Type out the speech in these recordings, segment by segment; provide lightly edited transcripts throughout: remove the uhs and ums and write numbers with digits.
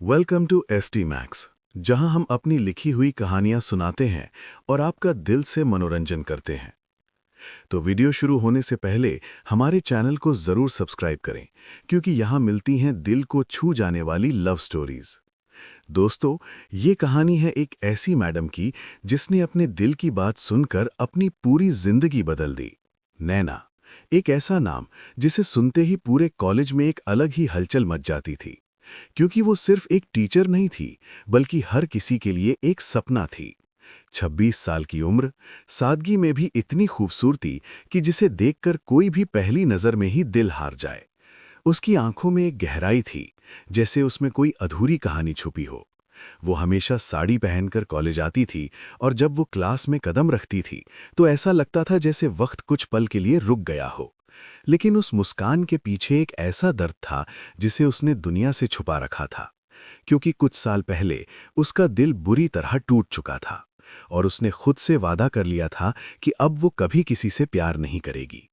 Welcome to ST max, जहां हम अपनी लिखी हुई कहानियां सुनाते हैं और आपका दिल से मनोरंजन करते हैं। तो वीडियो शुरू होने से पहले हमारे चैनल को जरूर सब्सक्राइब करें, क्योंकि यहां मिलती हैं दिल को छू जाने वाली लव स्टोरीज। दोस्तों, ये कहानी है एक ऐसी मैडम की जिसने अपने दिल की बात सुनकर अपनी पूरी जिंदगी बदल दी। नैना, एक ऐसा नाम जिसे सुनते ही पूरे कॉलेज में एक अलग ही हलचल मच जाती थी, क्योंकि वो सिर्फ एक टीचर नहीं थी, बल्कि हर किसी के लिए एक सपना थी। 26 साल की उम्र, सादगी में भी इतनी खूबसूरती कि जिसे देखकर कोई भी पहली नजर में ही दिल हार जाए। उसकी आंखों में एक गहराई थी, जैसे उसमें कोई अधूरी कहानी छुपी हो। वो हमेशा साड़ी पहनकर कॉलेज आती थी और जब वो क्लास में कदम रखती थी तो ऐसा लगता था जैसे वक्त कुछ पल के लिए रुक गया हो। लेकिन उस मुस्कान के पीछे एक ऐसा दर्द था जिसे उसने दुनिया से छुपा रखा था, क्योंकि कुछ साल पहले उसका दिल बुरी तरह टूट चुका था और उसने खुद से वादा कर लिया था कि अब वो कभी किसी से प्यार नहीं करेगी।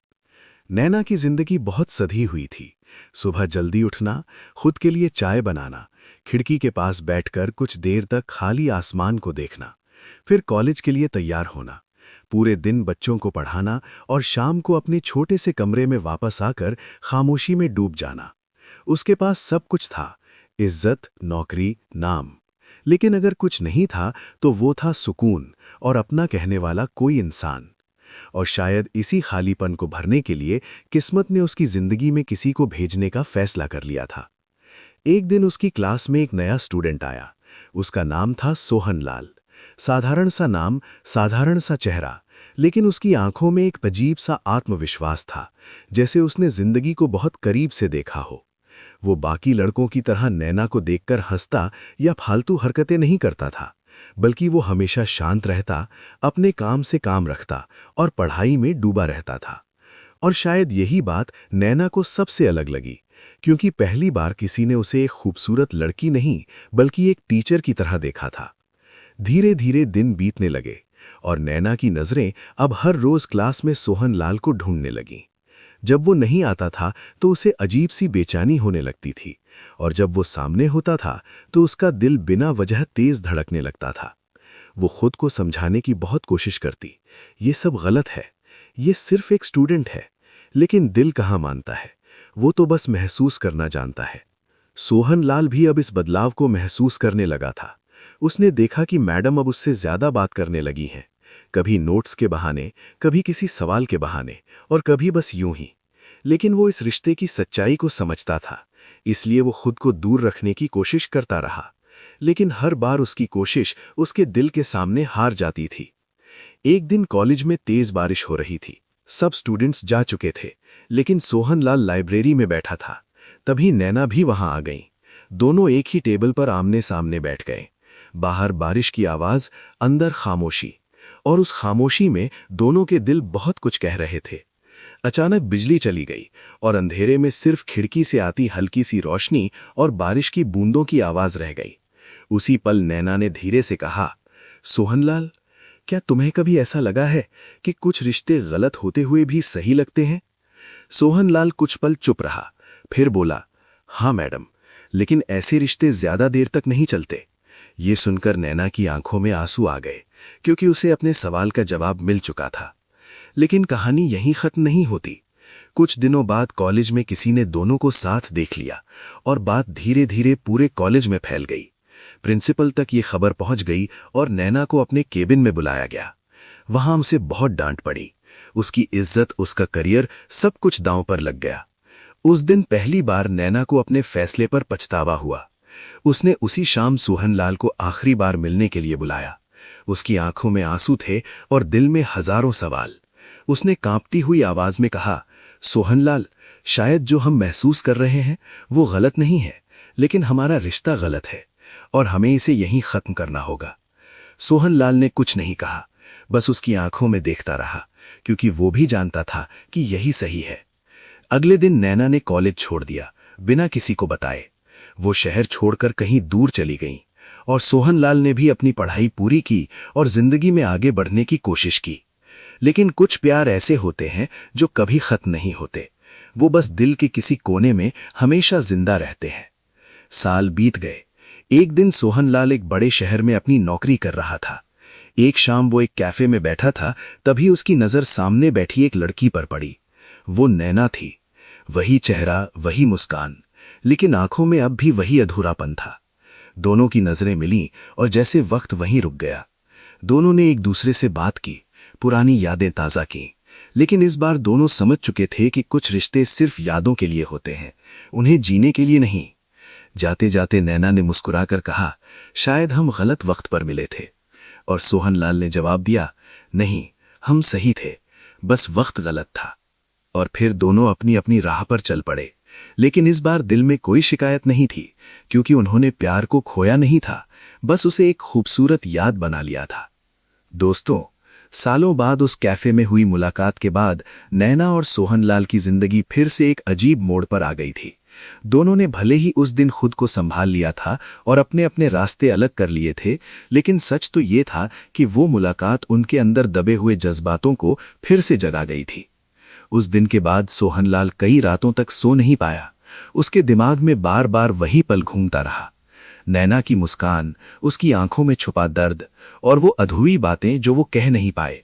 नैना की जिंदगी बहुत सधी हुई थी। सुबह जल्दी उठना, खुद के लिए चाय बनाना, खिड़की के पास बैठकर कुछ देर तक खाली आसमान को देखना, फिर कॉलेज के लिए तैयार होना, पूरे दिन बच्चों को पढ़ाना और शाम को अपने छोटे से कमरे में वापस आकर खामोशी में डूब जाना। उसके पास सब कुछ था, इज्जत, नौकरी, नाम। लेकिन अगर कुछ नहीं था तो वो था सुकून और अपना कहने वाला कोई इंसान। और शायद इसी खालीपन को भरने के लिए किस्मत ने उसकी जिंदगी में किसी को भेजने का फैसला कर लिया था। एक दिन उसकी क्लास में एक नया स्टूडेंट आया। उसका नाम था सोहन लाल। साधारण सा नाम, साधारण सा चेहरा, लेकिन उसकी आंखों में एक अजीब सा आत्मविश्वास था, जैसे उसने जिंदगी को बहुत करीब से देखा हो। वो बाकी लड़कों की तरह नैना को देखकर हंसता या फालतू हरकतें नहीं करता था, बल्कि वो हमेशा शांत रहता, अपने काम से काम रखता और पढ़ाई में डूबा रहता था। और शायद यही बात नैना को सबसे अलग लगी, क्योंकि पहली बार किसी ने उसे एक खूबसूरत लड़की नहीं, बल्कि एक टीचर की तरह देखा था। धीरे धीरे दिन बीतने लगे और नैना की नजरें अब हर रोज क्लास में सोहन लाल को ढूंढने लगीं। जब वो नहीं आता था तो उसे अजीब सी बेचैनी होने लगती थी, और जब वो सामने होता था तो उसका दिल बिना वजह तेज धड़कने लगता था। वो खुद को समझाने की बहुत कोशिश करती, ये सब गलत है, ये सिर्फ एक स्टूडेंट है। लेकिन दिल कहाँ मानता है, वो तो बस महसूस करना जानता है। सोहन लाल भी अब इस बदलाव को महसूस करने लगा था। उसने देखा कि मैडम अब उससे ज्यादा बात करने लगी हैं, कभी नोट्स के बहाने, कभी किसी सवाल के बहाने, और कभी बस यूं ही। लेकिन वो इस रिश्ते की सच्चाई को समझता था, इसलिए वो खुद को दूर रखने की कोशिश करता रहा। लेकिन हर बार उसकी कोशिश उसके दिल के सामने हार जाती थी। एक दिन कॉलेज में तेज बारिश हो रही थी। सब स्टूडेंट्स जा चुके थे, लेकिन सोहन लाल लाइब्रेरी में बैठा था। तभी नैना भी वहां आ गई। दोनों एक ही टेबल पर आमने सामने बैठ गए। बाहर बारिश की आवाज, अंदर खामोशी, और उस खामोशी में दोनों के दिल बहुत कुछ कह रहे थे। अचानक बिजली चली गई और अंधेरे में सिर्फ खिड़की से आती हल्की सी रोशनी और बारिश की बूंदों की आवाज रह गई। उसी पल नैना ने धीरे से कहा, सोहनलाल, क्या तुम्हें कभी ऐसा लगा है कि कुछ रिश्ते गलत होते हुए भी सही लगते हैं? सोहनलाल कुछ पल चुप रहा, फिर बोला, हाँ मैडम, लेकिन ऐसे रिश्ते ज्यादा देर तक नहीं चलते। ये सुनकर नैना की आंखों में आंसू आ गए, क्योंकि उसे अपने सवाल का जवाब मिल चुका था। लेकिन कहानी यहीं खत्म नहीं होती। कुछ दिनों बाद कॉलेज में किसी ने दोनों को साथ देख लिया और बात धीरे धीरे पूरे कॉलेज में फैल गई। प्रिंसिपल तक ये खबर पहुंच गई और नैना को अपने केबिन में बुलाया गया। वहां उसे बहुत डांट पड़ी। उसकी इज्जत, उसका करियर, सब कुछ दांव पर लग गया। उस दिन पहली बार नैना को अपने फैसले पर पछतावा हुआ। उसने उसी शाम सोहनलाल को आखिरी बार मिलने के लिए बुलाया। उसकी आंखों में आंसू थे और दिल में हजारों सवाल। उसने कांपती हुई आवाज में कहा, सोहनलाल, शायद जो हम महसूस कर रहे हैं वो गलत नहीं है, लेकिन हमारा रिश्ता गलत है और हमें इसे यहीं खत्म करना होगा। सोहनलाल ने कुछ नहीं कहा, बस उसकी आंखों में देखता रहा, क्योंकि वो भी जानता था कि यही सही है। अगले दिन नैना ने कॉलेज छोड़ दिया, बिना किसी को बताए। वो शहर छोड़कर कहीं दूर चली गईं, और सोहनलाल ने भी अपनी पढ़ाई पूरी की और जिंदगी में आगे बढ़ने की कोशिश की। लेकिन कुछ प्यार ऐसे होते हैं जो कभी खत्म नहीं होते। वो बस दिल के किसी कोने में हमेशा जिंदा रहते हैं। साल बीत गए। एक दिन सोहनलाल एक बड़े शहर में अपनी नौकरी कर रहा था। एक शाम वो एक कैफे में बैठा था, तभी उसकी नजर सामने बैठी एक लड़की पर पड़ी। वो नैना थी। वही चेहरा, वही मुस्कान, लेकिन आंखों में अब भी वही अधूरापन था। दोनों की नजरें मिलीं और जैसे वक्त वहीं रुक गया। दोनों ने एक दूसरे से बात की, पुरानी यादें ताजा की, लेकिन इस बार दोनों समझ चुके थे कि कुछ रिश्ते सिर्फ यादों के लिए होते हैं, उन्हें जीने के लिए नहीं। जाते जाते नैना ने मुस्कुराकर कहा, शायद हम गलत वक्त पर मिले थे। और सोहनलाल ने जवाब दिया, नहीं, हम सही थे, बस वक्त गलत था। और फिर दोनों अपनी अपनी राह पर चल पड़े। लेकिन इस बार दिल में कोई शिकायत नहीं थी, क्योंकि उन्होंने प्यार को खोया नहीं था, बस उसे एक खूबसूरत याद बना लिया था। दोस्तों, सालों बाद उस कैफे में हुई मुलाकात के बाद नैना और सोहनलाल की जिंदगी फिर से एक अजीब मोड़ पर आ गई थी। दोनों ने भले ही उस दिन खुद को संभाल लिया था और अपने अपने रास्ते अलग कर लिए थे, लेकिन सच तो ये था कि वो मुलाकात उनके अंदर दबे हुए जज्बातों को फिर से जगा गई थी। उस दिन के बाद सोहनलाल कई रातों तक सो नहीं पाया। उसके दिमाग में बार बार वही पल घूमता रहा। नैना की मुस्कान, उसकी आंखों में छुपा दर्द और वो अधूरी बातें जो वो कह नहीं पाए।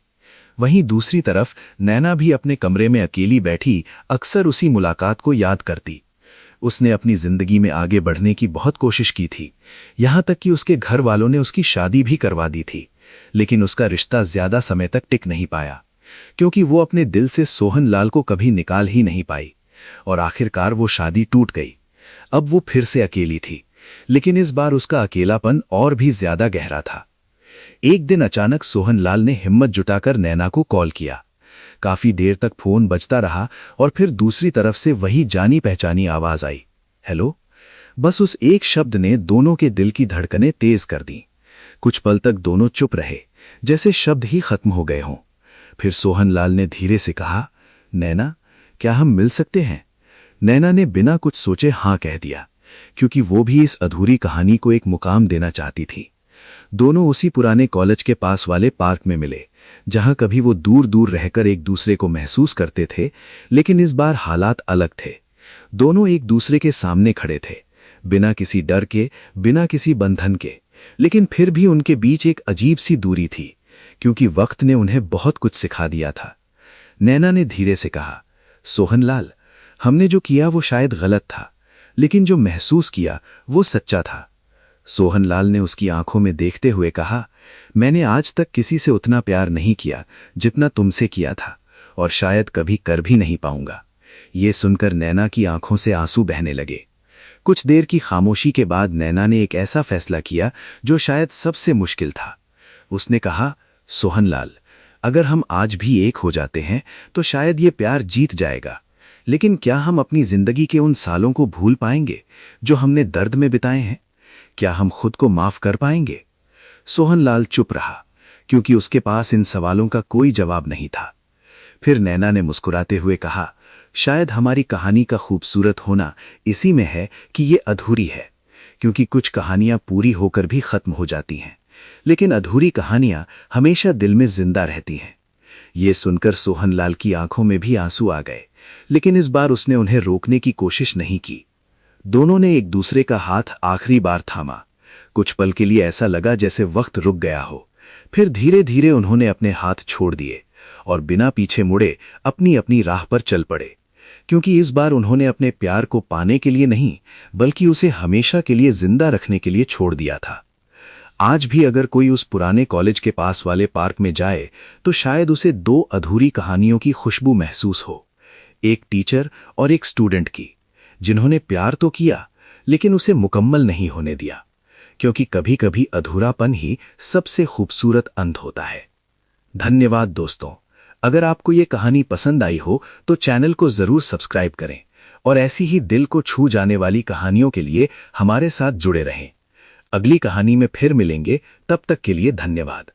वहीं दूसरी तरफ नैना भी अपने कमरे में अकेली बैठी अक्सर उसी मुलाकात को याद करती। उसने अपनी जिंदगी में आगे बढ़ने की बहुत कोशिश की थी, यहां तक कि उसके घर वालों ने उसकी शादी भी करवा दी थी, लेकिन उसका रिश्ता ज्यादा समय तक टिक नहीं पाया, क्योंकि वो अपने दिल से सोहनलाल को कभी निकाल ही नहीं पाई। और आखिरकार वो शादी टूट गई। अब वो फिर से अकेली थी, लेकिन इस बार उसका अकेलापन और भी ज्यादा गहरा था। एक दिन अचानक सोहनलाल ने हिम्मत जुटाकर नैना को कॉल किया। काफी देर तक फोन बजता रहा और फिर दूसरी तरफ से वही जानी पहचानी आवाज आई, हेलो। बस उस एक शब्द ने दोनों के दिल की धड़कनें तेज कर दी। कुछ पल तक दोनों चुप रहे, जैसे शब्द ही खत्म हो गए हों। फिर सोहनलाल ने धीरे से कहा, नैना, क्या हम मिल सकते हैं? नैना ने बिना कुछ सोचे हाँ कह दिया, क्योंकि वो भी इस अधूरी कहानी को एक मुकाम देना चाहती थी। दोनों उसी पुराने कॉलेज के पास वाले पार्क में मिले, जहां कभी वो दूर दूर रहकर एक दूसरे को महसूस करते थे, लेकिन इस बार हालात अलग थे। दोनों एक दूसरे के सामने खड़े थे, बिना किसी डर के, बिना किसी बंधन के, लेकिन फिर भी उनके बीच एक अजीब सी दूरी थी, क्योंकि वक्त ने उन्हें बहुत कुछ सिखा दिया था। नैना ने धीरे से कहा, सोहनलाल, हमने जो किया वो शायद गलत था, लेकिन जो महसूस किया वो सच्चा था। सोहनलाल ने उसकी आंखों में देखते हुए कहा, मैंने आज तक किसी से उतना प्यार नहीं किया जितना तुमसे किया था, और शायद कभी कर भी नहीं पाऊंगा। ये सुनकर नैना की आंखों से आंसू बहने लगे। कुछ देर की खामोशी के बाद नैना ने एक ऐसा फैसला किया जो शायद सबसे मुश्किल था। उसने कहा, सोहनलाल, अगर हम आज भी एक हो जाते हैं तो शायद ये प्यार जीत जाएगा, लेकिन क्या हम अपनी जिंदगी के उन सालों को भूल पाएंगे जो हमने दर्द में बिताए हैं? क्या हम खुद को माफ कर पाएंगे? सोहनलाल चुप रहा, क्योंकि उसके पास इन सवालों का कोई जवाब नहीं था। फिर नैना ने मुस्कुराते हुए कहा, शायद हमारी कहानी का खूबसूरत होना इसी में है कि ये अधूरी है, क्योंकि कुछ कहानियां पूरी होकर भी खत्म हो जाती हैं, लेकिन अधूरी कहानियां हमेशा दिल में जिंदा रहती हैं। ये सुनकर सोहनलाल की आंखों में भी आंसू आ गए, लेकिन इस बार उसने उन्हें रोकने की कोशिश नहीं की। दोनों ने एक दूसरे का हाथ आखिरी बार थामा। कुछ पल के लिए ऐसा लगा जैसे वक्त रुक गया हो। फिर धीरे धीरे उन्होंने अपने हाथ छोड़ दिए और बिना पीछे मुड़े अपनी अपनी राह पर चल पड़े, क्योंकि इस बार उन्होंने अपने प्यार को पाने के लिए नहीं, बल्कि उसे हमेशा के लिए जिंदा रखने के लिए छोड़ दिया था। आज भी अगर कोई उस पुराने कॉलेज के पास वाले पार्क में जाए तो शायद उसे दो अधूरी कहानियों की खुशबू महसूस हो, एक टीचर और एक स्टूडेंट की, जिन्होंने प्यार तो किया लेकिन उसे मुकम्मल नहीं होने दिया, क्योंकि कभी कभी अधूरापन ही सबसे खूबसूरत अंत होता है। धन्यवाद दोस्तों। अगर आपको ये कहानी पसंद आई हो तो चैनल को जरूर सब्सक्राइब करें और ऐसी ही दिल को छू जाने वाली कहानियों के लिए हमारे साथ जुड़े रहें। अगली कहानी में फिर मिलेंगे, तब तक के लिए धन्यवाद।